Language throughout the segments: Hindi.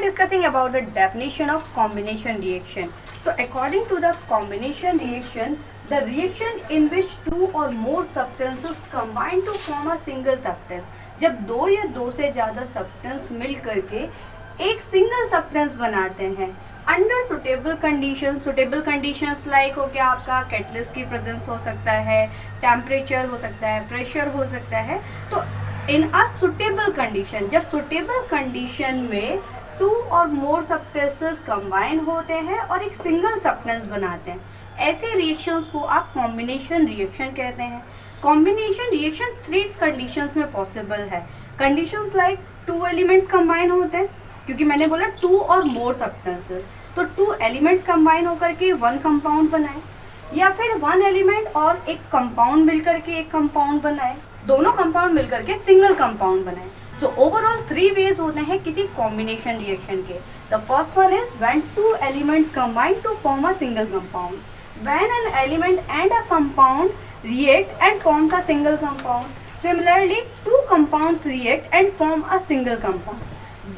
discussing about the definition of combination reaction. So according to the combination reaction, the reaction in which two or more substances combine to form a single substance. जब दो या दो से ज़्यादा substance मिल करके एक single substance बनाते हैं अंडर सुटेबल कंडीशंस लाइक हो गया आपका कैटलिस्ट की प्रेजेंस हो सकता है, टेम्परेचर हो सकता है, प्रेशर हो सकता है. तो इन अ सुटेबल कंडीशन, जब सुटेबल कंडीशन में टू और मोर सब्सटेंसेस कंबाइन होते हैं और एक सिंगल सब्सटेंस बनाते हैं, ऐसे रिएक्शंस को आप कॉम्बिनेशन रिएक्शन कहते हैं. कॉम्बिनेशन रिएक्शन 3 कंडीशंस में पॉसिबल है. कंडीशंस लाइक 2 एलिमेंट्स कंबाइन होते हैं, क्योंकि मैंने बोला 2 और मोर सब्सटेंसेस, तो 2 एलिमेंट्स कंबाइन होकर के 1 कंपाउंड बनाए, या फिर 1 एलिमेंट और एक कंपाउंड मिलकर के एक कंपाउंड बनाए, दोनों कंपाउंड मिलकर के सिंगल कंपाउंड बनाए. तो ओवरऑल 3 वेज होते हैं किसी कॉम्बिनेशन रिएक्शन के. The first one is when 2 elements combine to form a single compound. When an element and a compound react and forms a single compound. Similarly, 2 compounds react and form a single compound.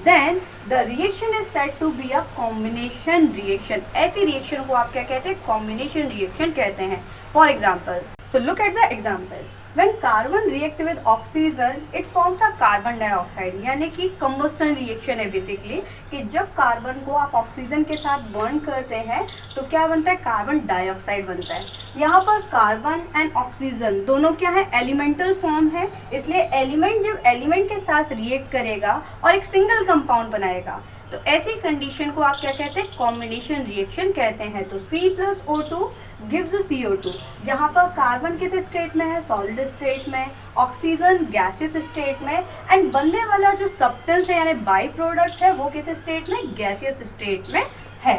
Then the reaction is said to be a combination reaction. ऐसी reaction को आप क्या कहते हैं? Combination reaction कहते हैं. For example, so look at the example. When carbon react with oxygen, it forms a carbon dioxide. यानी कि combustion reaction है बेसिकली, कि जब कार्बन को आप ऑक्सीजन के साथ बर्न करते हैं तो क्या बनता है? कार्बन डाइऑक्साइड बनता है. यहाँ पर कार्बन एंड ऑक्सीजन दोनों क्या है? एलिमेंटल फॉर्म है, इसलिए एलिमेंट जब एलिमेंट के साथ रिएक्ट करेगा और एक सिंगल कंपाउंड बनाएगा, तो ऐसी कंडीशन को आप क्या कहते हैं? कॉम्बिनेशन रिएक्शन कहते हैं. तो C+O2 गिव्स CO2. जहाँ पर कार्बन किस स्टेट में है? सॉलिड स्टेट में, ऑक्सीजन गैसियस स्टेट में, एंड बनने वाला जो सब्सटेंस है यानी बाई प्रोडक्ट है वो किस स्टेट में? गैसियस स्टेट में है.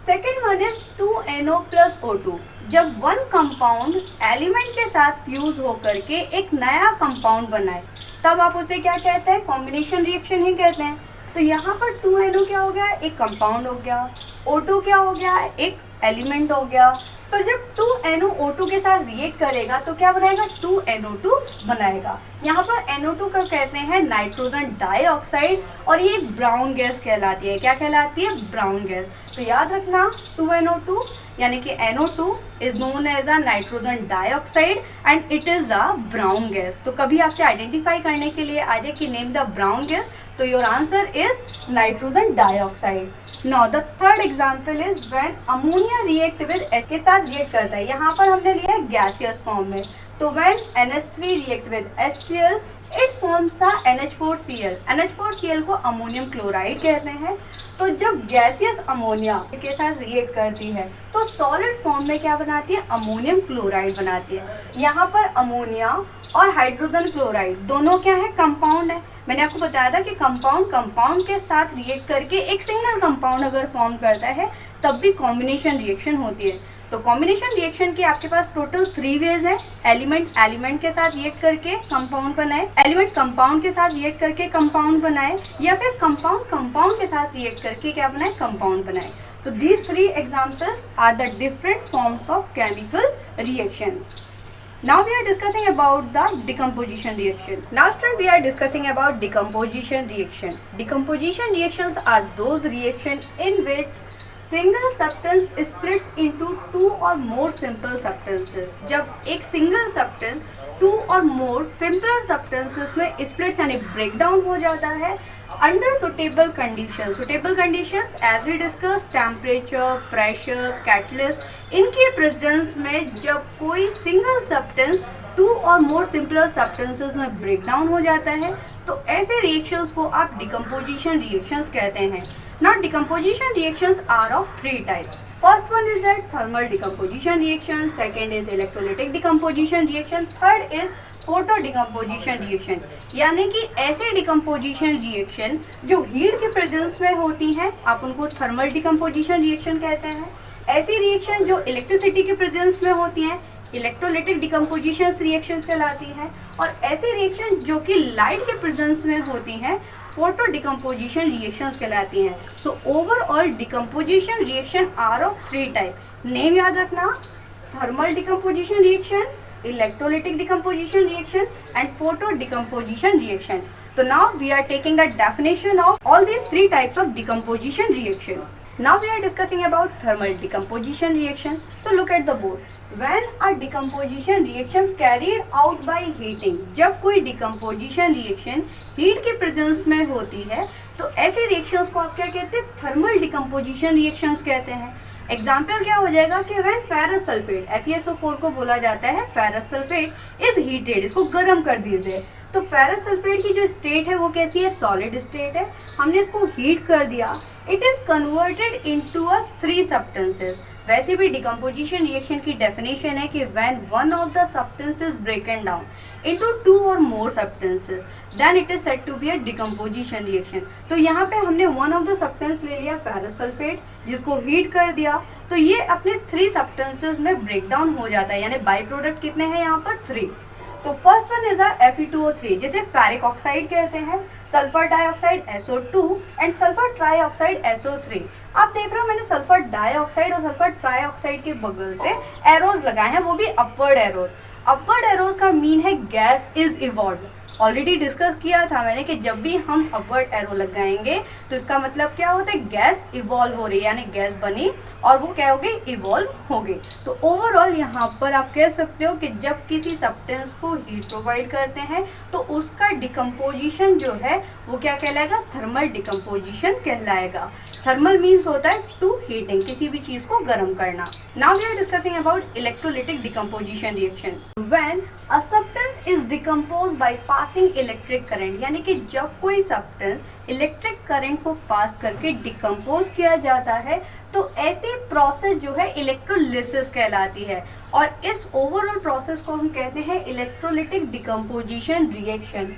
Second one is 2NO + O2. जब 1 कंपाउंड एलिमेंट के साथ फ्यूज होकर के एक नया कंपाउंड बनाए, तब आप उसे क्या कहते हैं? कॉम्बिनेशन रिएक्शन ही कहते हैं. तो यहाँ पर 2NO क्या हो गया? एक कंपाउंड हो गया. O2 क्या हो गया? एक एलिमेंट हो गया. तो जब 2NO O2 के साथ रिएक्ट करेगा तो क्या बनाएगा? 2NO2 बनाएगा. यहाँ पर NO2 को कहते हैं नाइट्रोजन डाइऑक्साइड, और ये ब्राउन गैस कहलाती है. क्या कहलाती है? Brown gas. तो याद रखना 2NO2 यानी कि NO2 is known as a nitrogen dioxide and it is a brown gas. तो कभी आपसे आइडेंटिफाई करने के लिए आ जाए कि नेम द ब्राउन गैस, तो your answer is nitrogen dioxide. Now the third example is when ammonia react with H के साथ रिएक्ट करता है. यहाँ पर हमने लिया है गैसियस फॉर्म में. तो when NH3 react with HCl it forms the NH4Cl. NH4Cl को अमोनियम क्लोराइड कहते हैं. तो जब गैसियस अमोनिया के साथ रिएक्ट करती है तो सॉलिड फॉर्म में क्या बनाती है? अमोनियम क्लोराइड बनाती है. यहाँ पर अमोनिया और हाइड्रोजन क्लोराइड दोनों क्या है? कंपाउंड है. मैंने आपको बताया था कि कंपाउंड के साथ रिएक्ट करके एक सिंगल कंपाउंड अगर फॉर्म करता है तब भी कॉम्बिनेशन रिएक्शन होती है. तो कॉम्बिनेशन रिएक्शन के आपके पास टोटल 3 वेज है. एलिमेंट के साथ रिएक्ट करके कंपाउंड बनाए, एलिमेंट कंपाउंड के साथ रिएक्ट करके कंपाउंड बनाए, या फिर कंपाउंड के साथ रिएक्ट करके क्या बनाए? कंपाउंड बनाए. तो these 3 examples are the different forms of chemical reaction. Now we are discussing about the decomposition reaction. Now students, we are discussing about decomposition reaction. Decomposition reactions are those reactions in which single substance splits into 2 or more simple substances. जब एक single substance 2 और more simpler substances में splits यानी breakdown हो जाता है under suitable conditions. Suitable conditions as we discussed, temperature, pressure, catalyst. इनके presence में जब कोई single substance 2 और more simpler substances में breakdown हो जाता है तो ऐसे reactions को आप decomposition reactions कहते हैं. Now decomposition reactions are of 3 types. First one is that thermal decomposition reaction, second is electrolytic decomposition reaction, third is photo decomposition reaction. यानी कि ऐसे डिकम्पोजिशन रिएक्शन जो हीट के प्रेजेंस में होती हैं आप उनको थर्मल डिकम्पोजिशन रिएक्शन कहते हैं. ऐसी रिएक्शन जो इलेक्ट्रिसिटी के प्रेजेंस में होती हैं इलेक्ट्रोलिटिक डिकम्पोजिशन रिएक्शन कहलाती हैं. और ऐसी रिएक्शन जो कि लाइट के प्रेजेंस में होती हैं फोटो डिकम्पोजिशन रिएक्शंस कहलाती हैं. So overall decomposition reaction are of 3 type. Name याद रखना, thermal decomposition reaction, electrolytic decomposition reaction and photo decomposition reaction. So now we are taking the definition of all these three types of decomposition reaction. Now we are discussing about thermal decomposition reaction. So look at the board. When a decomposition reaction carried out by heating, जब कोई decomposition reaction heat के presence में होती है तो ऐसे reactions को आप क्या कहते हैं? Thermal decomposition reactions कहते हैं. एग्जाम्पल क्या हो जाएगा कि व्हेन फेरस सल्फेट FeSO4 को बोला जाता है फेरस सल्फेट इज हीटेड, इसको गर्म कर दीजिए. तो फेरस सल्फेट की जो स्टेट है वो कैसी है? सॉलिड स्टेट है. हमने इसको हीट कर दिया, it is converted into a 3 substances. वैसे भी डिकम्पोजिशन रिएक्शन की डेफिनेशन है कि when one of the substances ब्रेकन down into 2 or more substances, then it is said to be a decomposition reaction. तो यहाँ पे हमने one of the substance ले लिया फेरस सल्फेट, जिसको हीट कर दिया, तो ये अपने 3 substances में ब्रेक डाउन हो जाता है. यानी बाई प्रोडक्ट कितने हैं यहाँ पर? 3. तो फर्स्ट वन इज Fe2O3, जिसे फेरिक ऑक्साइड कहते हैं, sulphur dioxide SO2 and sulphur trioxide SO3. आप देख रहे हो मैंने सल्फर डाइऑक्साइड और सल्फर ट्राइऑक्साइड के बगल से एरोज लगाए हैं, वो भी अपवर्ड एरोज. अपवर्ड एरोज का मीन है gas is evolve. Already discuss किया था मैंने कि जब भी हम अपवर्ड एरो लगाएंगे तो इसका मतलब क्या होता है? गैस इवॉल्व हो रही है, यानी गैस बनी और वो क्या हो गई? इवॉल्व हो गई. तो ओवरऑल यहाँ पर आप कह सकते हो कि जब किसी सब्सटेंस को हीट प्रोवाइड करते हैं तो उसका डिकम्पोजिशन जो है वो क्या कहलाएगा? थर्मल डिकम्पोजिशन कहलाएगा. थर्मल मीन्स होता है टू हीटिंग, किसी भी चीज को गर्म करना. Now we are discussing about electrolytic decomposition reaction. When a substance is decompose by passing electric current, यानी कि जब कोई सब्सटेंस इलेक्ट्रिक करंट को पास करके डिकम्पोज किया जाता है तो ऐसी प्रोसेस जो है इलेक्ट्रोलिसिस कहलाती है. और इस ओवरऑल प्रोसेस को हम कहते हैं electrolytic decomposition reaction.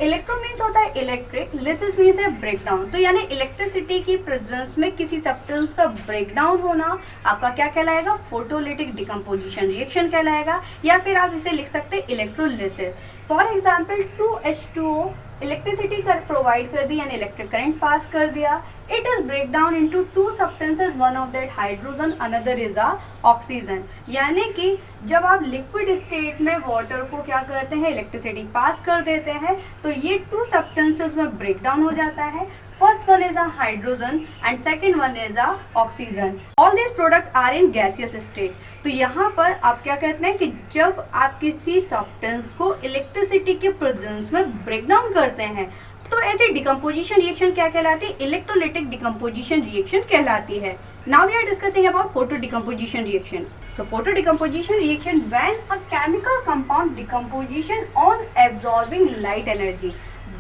Electro means होता है इलेक्ट्रिक, लिसिस मीन्स है ब्रेकडाउन. तो यानी इलेक्ट्रिसिटी की प्रेजेंस में किसी सब्सटेंस का ब्रेकडाउन होना आपका क्या कहलाएगा? फोटोलिटिक डिकम्पोजिशन रिएक्शन कहलाएगा. या फिर आप इसे लिख सकते हैं electrolysis. For example 2H2O electricity provide कर दी, यानी इलेक्ट्रिक करंट पास कर दिया. It is break down into 2 substances, one of that hydrogen, another is a oxygen. यानी कि जब आप लिक्विड स्टेट में वाटर को क्या करते हैं? इलेक्ट्रिसिटी पास कर देते हैं तो ये 2 सब्सटेंसेज में ब्रेक डाउन हो जाता है. First one is a hydrogen and second one is a oxygen. All these products are in gaseous state. तो यहाँ पर आप क्या कहते हैं कि जब आप किसी सब्सटेंस को इलेक्ट्रिसिटी के प्रेजेंस में ब्रेक डाउन करते हैं तो ऐसे डिकम्पोजिशन रिएक्शन क्या कहलाती है? इलेक्ट्रोलिटिक डिकम्पोजिशन रिएक्शन कहलाती है. Now we are discussing about photo decomposition reaction. So photo decomposition reaction when a chemical compound decomposition on absorbing light energy.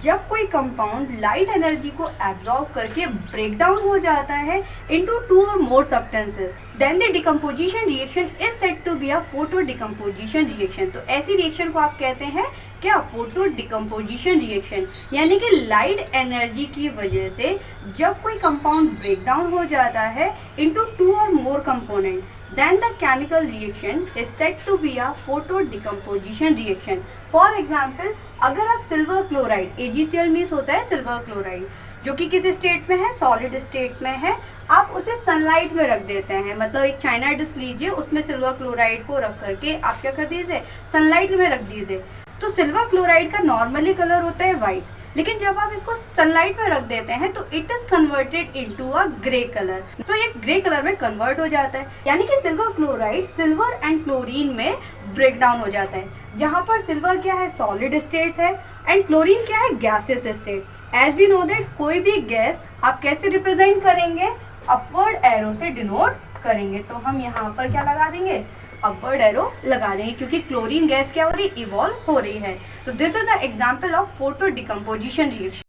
जब कोई कंपाउंड लाइट एनर्जी को एब्जॉर्ब करके ब्रेक डाउन हो जाता है इनटू 2 और more substances, then the decomposition reaction is said to be a photo decomposition reaction. तो ऐसी रिएक्शन को आप कहते हैं क्या? Photo decomposition reaction. यानी कि लाइट एनर्जी की वजह से जब कोई कंपाउंड ब्रेक डाउन हो जाता है इनटू 2 और मोर component, then the chemical reaction is said to be a photo decomposition reaction. For example, अगर आप सिल्वर क्लोराइड, AgCl मीन्स होता है सिल्वर क्लोराइड, जो कि किस स्टेट में है? सॉलिड स्टेट में है. आप उसे सनलाइट में रख देते हैं, मतलब एक चाइना डिश लीजिए, उसमें सिल्वर क्लोराइड को रख करके आप क्या कर दीजिए? सनलाइट में रख दीजिए. तो सिल्वर क्लोराइड का नॉर्मली कलर होता है वाइट, लेकिन जब आप इसको सनलाइट में रख देते हैं तो it is converted into a grey colour. तो ये ग्रे कलर में कन्वर्ट हो जाता है. यानी कि silver chloride silver and chlorine में ब्रेक डाउन हो जाता है, जहाँ पर सिल्वर क्या है? सॉलिड स्टेट है एंड क्लोरीन क्या है? Gaseous state. As we know that कोई भी गैस आप कैसे रिप्रेजेंट करेंगे? अपवर्ड एरो से डिनोट करेंगे. तो हम यहाँ पर क्या लगा देंगे? अपवर्ड एरो लगा देंगे, क्योंकि क्लोरीन गैस क्या हो रही? इवॉल्व हो रही है. So this is the example of photo decomposition reaction.